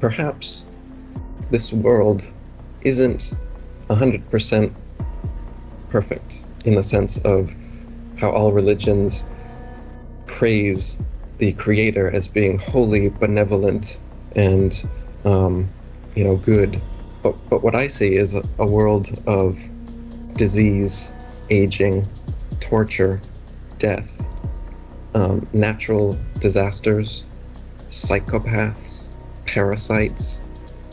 perhaps this world isn't 100% perfect in the sense of how all religions praise the creator as being wholly benevolent and good. But what I see is a world of disease, aging, torture, death, natural disasters, psychopaths, parasites.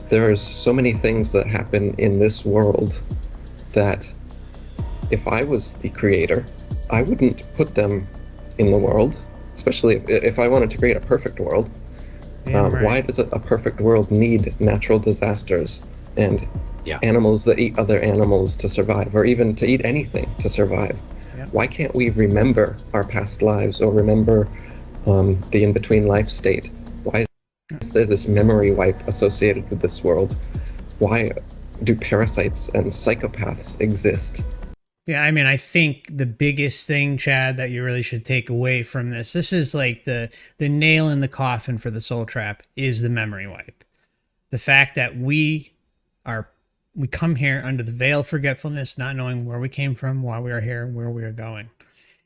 There's so many things that happen in this world that if I was the creator, I wouldn't put them in the world, especially if I wanted to create a perfect world. Right. Why does a perfect world need natural disasters and Yeah. animals that eat other animals to survive, or even to eat anything to survive? Yeah. Why can't we remember our past lives or remember the in-between life state? Why is there this memory wipe associated with this world? Why do parasites and psychopaths exist? Yeah, I mean, I think the biggest thing, Chad, that you really should take away from this is like the nail in the coffin for the soul trap is the memory wipe. The fact that we come here under the veil of forgetfulness, not knowing where we came from, why we are here, where we are going.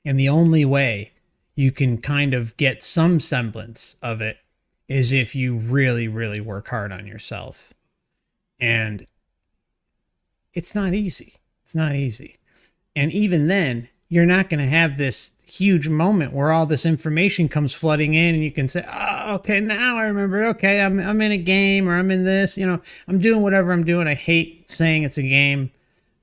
And the only way you can kind of get some semblance of it is if you really, really work hard on yourself. And it's not easy. It's not easy. And even then, you're not going to have this huge moment where all this information comes flooding in and you can say, oh, okay, now I remember. Okay, I'm in a game, or I'm in this, I'm doing whatever I'm doing. I hate saying it's a game,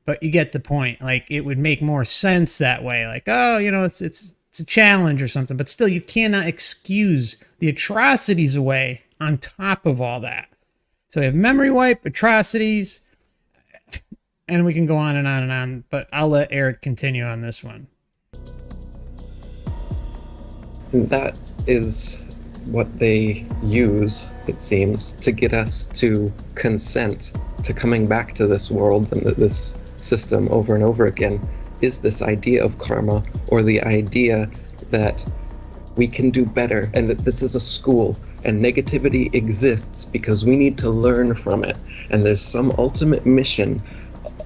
but you get the point. Like, it would make more sense that way. Like, oh, it's a challenge or something, but still you cannot excuse the atrocities away on top of all that. So we have memory wipe, atrocities, and we can go on and on and on, but I'll let Eric continue on this one. That is what they use, it seems, to get us to consent to coming back to this world and this system over and over again, is this idea of karma, or the idea that we can do better, and that this is a school, and negativity exists because we need to learn from it, and there's some ultimate mission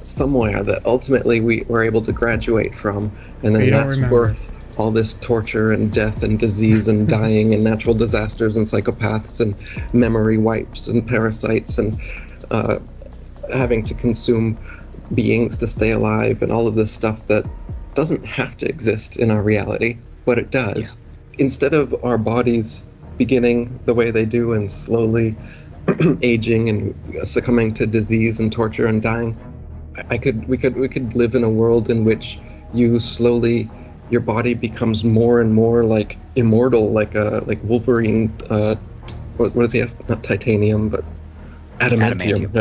somewhere that ultimately we're able to graduate from, and then that's worth all this torture and death and disease and dying and natural disasters and psychopaths and memory wipes and parasites and having to consume beings to stay alive and all of this stuff that doesn't have to exist in our reality, but it does. Yeah. Instead of our bodies beginning the way they do and slowly aging and succumbing to disease and torture and dying, we could live in a world in which your body becomes more and more like immortal, like Wolverine. What does he have? Not titanium, but adamantium.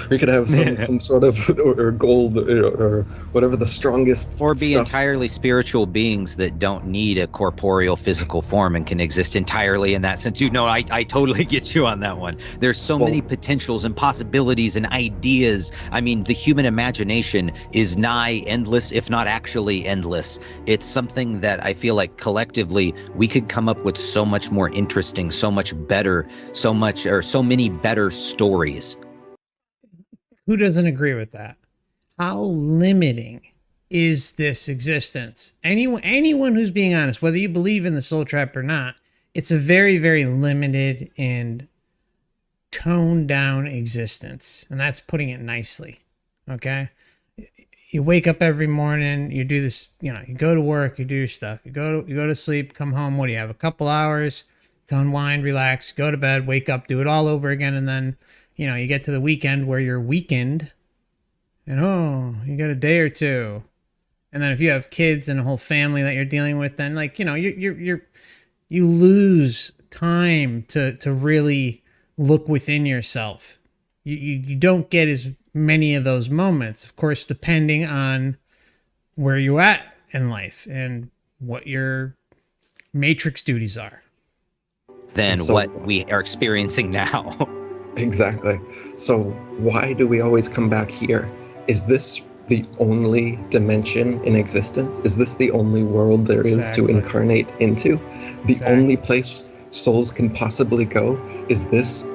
We could have some sort of or gold or whatever the strongest, or be stuff. Entirely spiritual beings that don't need a corporeal physical form and can exist entirely in that sense. Dude, no, I totally get you on that one. There's so many potentials and possibilities and ideas. I mean, the human imagination is nigh endless, if not actually endless. It's something that I feel like collectively we could come up with so much more interesting, so much better, so many better stories. Who doesn't agree with that? How limiting is this existence? Anyone who's being honest, whether you believe in the soul trap or not, it's a very, very limited and toned down existence. And that's putting it nicely. Okay. You wake up every morning, you do this, you go to work, you do your stuff, you go to sleep, come home. What do you have? A couple hours to unwind, relax, go to bed, wake up, do it all over again. And then, you get to the weekend where you're weakened and you got a day or two. And then if you have kids and a whole family that you're dealing with, then you lose time to really look within yourself. You don't get as many of those moments, of course, depending on where you're at in life and what your matrix duties are. Than what we are experiencing now. Exactly. So why do we always come back here? Is this the only dimension in existence? Is this the only world there is to incarnate into? The only place souls can possibly go is this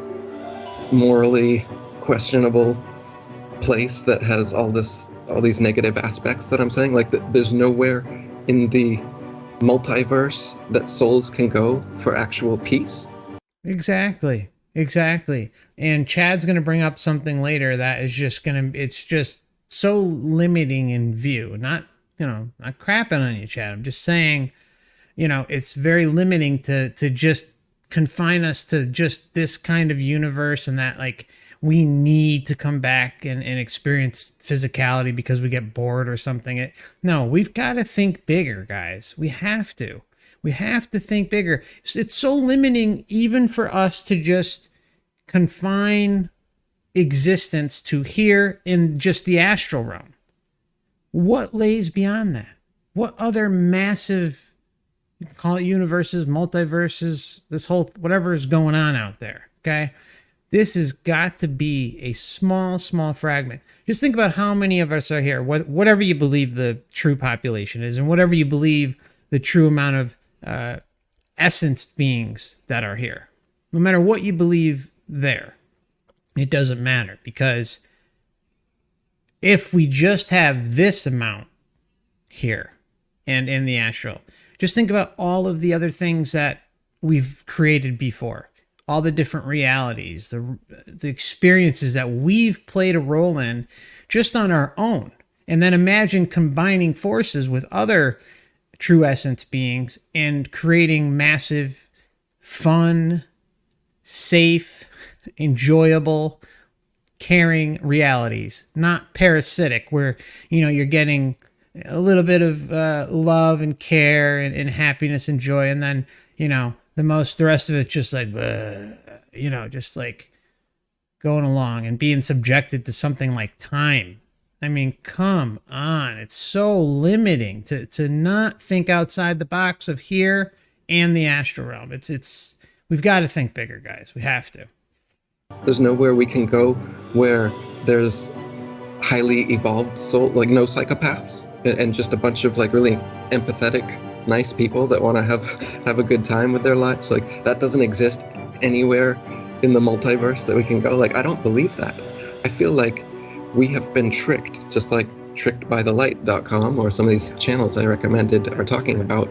morally questionable place that has all these negative aspects that I'm saying. Like, there's nowhere in the multiverse that souls can go for actual peace. Exactly. Exactly. And Chad's going to bring up something later that is just going to, it's just so limiting in view. Not, not crapping on you, Chad. I'm just saying, it's very limiting to just confine us to just this kind of universe, and that like we need to come back and experience physicality because we get bored or something. No, we've got to think bigger, guys. We have to. We have to think bigger. It's so limiting even for us to just confine existence to here in just the astral realm. What lays beyond that? What other massive, you can call it universes, multiverses, this whole whatever is going on out there, okay? This has got to be a small fragment. Just think about how many of us are here, whatever you believe the true population is, and whatever you believe the true amount of essenced beings that are here. No matter what you believe there, it doesn't matter, because if we just have this amount here and in the astral, just think about all of the other things that we've created before, all the different realities, the experiences that we've played a role in just on our own. And then imagine combining forces with other true essence beings and creating massive, fun, safe, enjoyable, caring realities, not parasitic, where you're getting a little bit of love and care and happiness and joy, and then the rest of it just like just like going along and being subjected to something like time. I mean, come on. It's so limiting to not think outside the box of here and the astral realm. We've got to think bigger, guys. We have to. There's nowhere we can go where there's highly evolved soul, like no psychopaths, and just a bunch of like really empathetic, nice people that want to have a good time with their lives. Like, that doesn't exist anywhere in the multiverse that we can go. Like, I don't believe that. I feel like we have been tricked, just like trickedbythelight.com or some of these channels I recommended are talking about,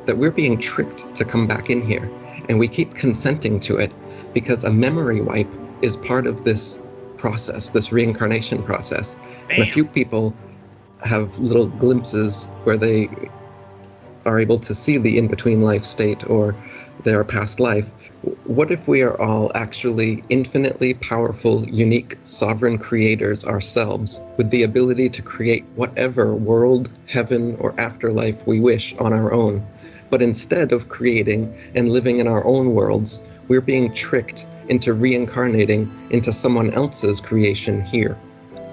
that we're being tricked to come back in here, and we keep consenting to it because a memory wipe is part of this process, this reincarnation process. Bam. And a few people have little glimpses where they are able to see the in-between life state or their past life. What if we are all actually infinitely powerful, unique, sovereign creators ourselves, with the ability to create whatever world, heaven, or afterlife we wish on our own? But instead of creating and living in our own worlds, we're being tricked into reincarnating into someone else's creation here.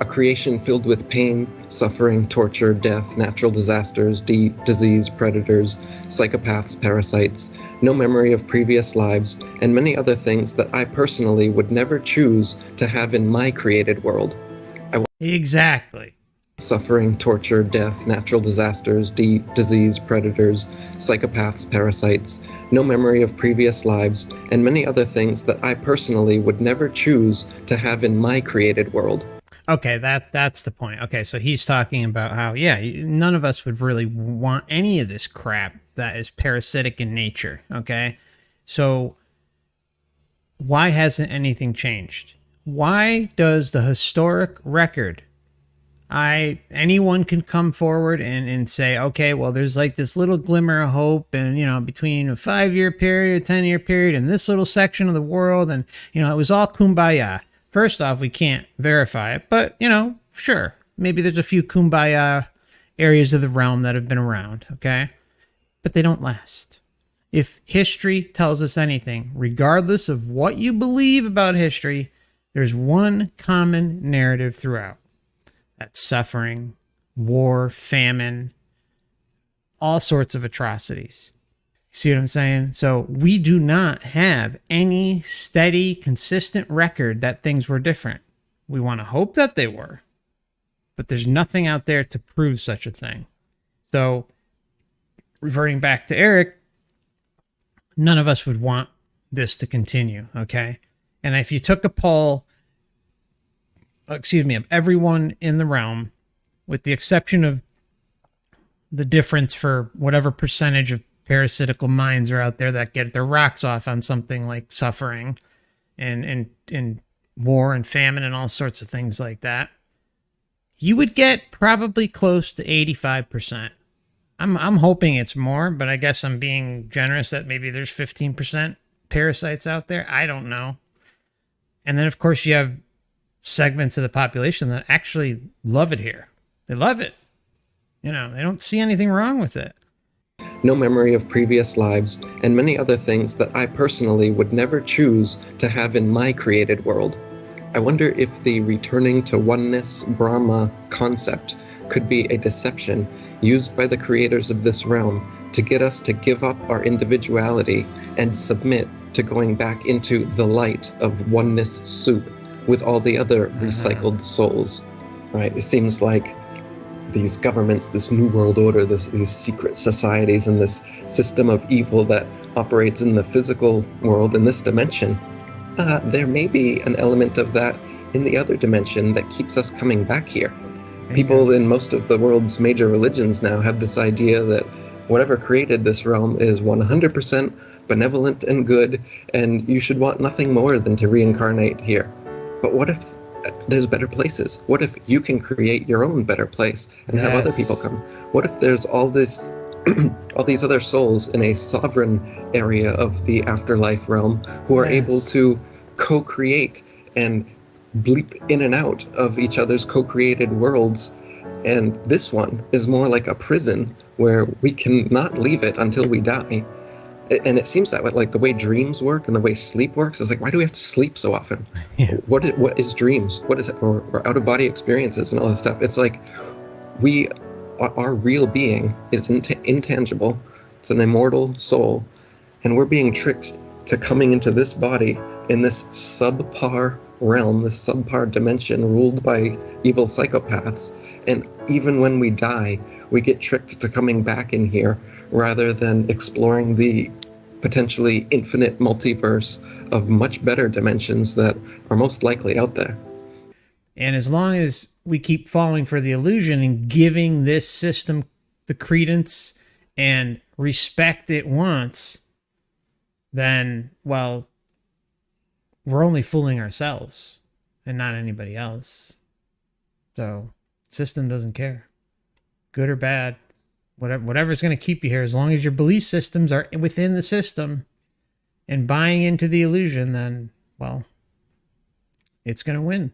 A creation filled with pain, suffering, torture, death, natural disasters, disease, predators, psychopaths, parasites, no memory of previous lives, and many other things that I personally would never choose to have in my created world. Exactly. Suffering, torture, death, natural disasters, disease, predators, psychopaths, parasites, no memory of previous lives, and many other things that I personally would never choose to have in my created world. Okay, that's the point. Okay, so he's talking about how, none of us would really want any of this crap that is parasitic in nature, okay? So why hasn't anything changed? Why does the historic record, anyone can come forward and say, okay, well, there's like this little glimmer of hope, and, between a 5-year period, 10-year period, and this little section of the world, and, it was all kumbaya. First off, we can't verify it, but, sure, maybe there's a few kumbaya areas of the realm that have been around, okay? But they don't last. If history tells us anything, regardless of what you believe about history, there's one common narrative throughout. That's suffering, war, famine, all sorts of atrocities. See what I'm saying? So we do not have any steady, consistent record that things were different. We want to hope that they were, but there's nothing out there to prove such a thing. So reverting back to Eric, none of us would want this to continue, okay? And if you took a poll, of everyone in the realm, with the exception of the difference for whatever percentage of parasitical minds are out there that get their rocks off on something like suffering and war and famine and all sorts of things like that, you would get probably close to 85%. I'm hoping it's more, but I guess I'm being generous that maybe there's 15% parasites out there. I don't know. And then, of course, you have segments of the population that actually love it here. They love it. They don't see anything wrong with it. No memory of previous lives, and many other things that I personally would never choose to have in my created world. I wonder if the returning to oneness Brahma concept could be a deception used by the creators of this realm to get us to give up our individuality and submit to going back into the light of oneness soup with all the other recycled souls. Right? It seems like these governments, this new world order, these secret societies, and this system of evil that operates in the physical world in this dimension, there may be an element of that in the other dimension that keeps us coming back here. People in most of the world's major religions now have this idea that whatever created this realm is 100% benevolent and good, and you should want nothing more than to reincarnate here. But what if there's better places? What if you can create your own better place and have other people come? What if there's all these other souls in a sovereign area of the afterlife realm who are able to co-create and bleep in and out of each other's co-created worlds? And this one is more like a prison where we cannot leave it until we die. And it seems that way, like the way dreams work and the way sleep works is like, why do we have to sleep so often? Yeah. What is dreams? What is it? Or out-of-body experiences and all this stuff? It's like our real being is intangible. It's an immortal soul. And we're being tricked to coming into this body in this subpar realm, this subpar dimension ruled by evil psychopaths. And even when we die, we get tricked to coming back in here rather than exploring the potentially infinite multiverse of much better dimensions that are most likely out there. And as long as we keep falling for the illusion and giving this system the credence and respect it wants, then, well, we're only fooling ourselves and not anybody else. So, system doesn't care. Good or bad, whatever's going to keep you here, as long as your belief systems are within the system and buying into the illusion, then, well, it's going to win.